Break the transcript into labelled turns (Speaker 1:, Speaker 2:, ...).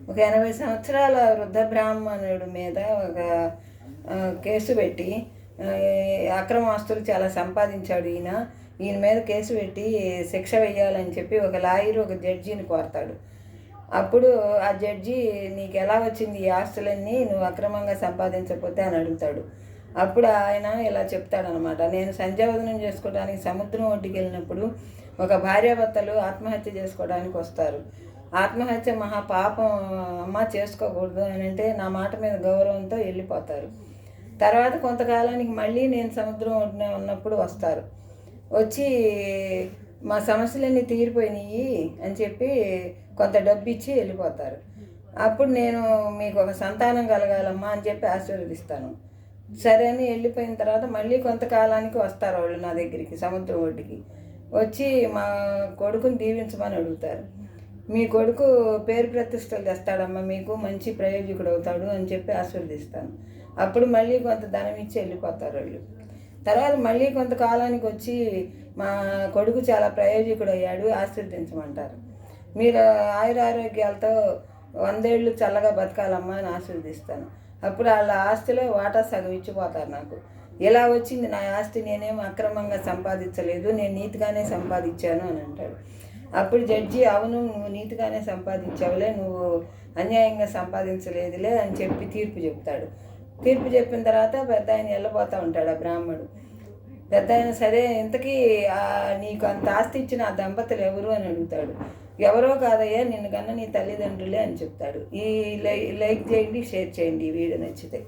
Speaker 1: ఒక 80 సంవత్సరాల వృద్ధ బ్రాహ్మణుడి మీద ఒక కేసు పెట్టి అక్రమ ఆస్తులు చాలా సంపాదించాడు ఈయన మీద కేసు పెట్టి శిక్ష వేయాలని చెప్పి ఒక లాయర్ ఒక జడ్జిని కోరతాడు. అప్పుడు ఆ జడ్జి నీకు ఎలా వచ్చింది ఈ ఆస్తులన్నీ నువ్వు అక్రమంగా సంపాదించకపోతే అని అడుగుతాడు. అప్పుడు ఆయన ఇలా చెప్తాడనమాట, నేను సంధ్యావందనం చేసుకోవడానికి సముద్రం ఒడ్డుకి వెళ్ళినప్పుడు ఒక భార్యాభర్తలు ఆత్మహత్య చేసుకోవడానికి వస్తారు. ఆత్మహత్య మహాపాపం అమ్మ చేసుకోకూడదు అని అంటే నా మాట మీద గౌరవంతో వెళ్ళిపోతారు. తర్వాత కొంతకాలానికి మళ్ళీ నేను సముద్రం ఒడ్డున ఉన్నప్పుడు వస్తారు. వచ్చి మా సమస్యలన్నీ తీరిపోయినాయి అని చెప్పి కొంత డబ్బు ఇచ్చి వెళ్ళిపోతారు. అప్పుడు నేను మీకు ఒక సంతానం కలగాలమ్మా అని చెప్పి ఆశీర్వదిస్తాను. సరే అని వెళ్ళిపోయిన తర్వాత మళ్ళీ కొంతకాలానికి వస్తారు వాళ్ళు నా దగ్గరికి సముద్రం ఒడ్డుకి వచ్చి మా కొడుకుని దీవించమని అడుగుతారు. మీ కొడుకు పేరు ప్రతిష్టలు తెస్తాడమ్మా, మీకు మంచి ప్రయోజకుడు అవుతాడు అని చెప్పి ఆశీర్వదిస్తాను. అప్పుడు మళ్ళీ కొంత ధనం ఇచ్చి వెళ్ళిపోతారు వాళ్ళు. తర్వాత మళ్ళీ కొంతకాలానికి వచ్చి మా కొడుకు చాలా ప్రయోజకుడు అయ్యాడు ఆశీర్వదించమంటారు. మీరు ఆయురారోగ్యాలతో 100 ఏళ్ళు చల్లగా బతకాలమ్మా అని ఆశీర్వదిస్తాను. అప్పుడు వాళ్ళ ఆస్తిలో వాటా సగం ఇచ్చిపోతారు నాకు. ఇలా వచ్చింది నా ఆస్తి, నేనేం అక్రమంగా సంపాదించలేదు, నేను నీతిగానే సంపాదించాను అని అంటాడు. అప్పుడు జడ్జి అవును నువ్వు నీతిగానే సంపాదించావులే, నువ్వు అన్యాయంగా సంపాదించలేదులే అని చెప్పి తీర్పు చెప్తాడు. తీర్పు చెప్పిన తర్వాత పెద్ద ఆయన వెళ్ళబోతూ ఉంటాడు. ఆ బ్రాహ్మడు పెద్ద ఆయన సరే ఇంతకీ నీకు అంత ఆస్తి ఇచ్చిన ఆ దంపతులు ఎవరు అని అడుగుతాడు. ఎవరో కాదయ్యా నిన్ను కన్నా నీ తల్లిదండ్రులే అని చెప్తాడు. లైక్ చేయండి, షేర్ చేయండి, ఈ వీడియో నచ్చితే.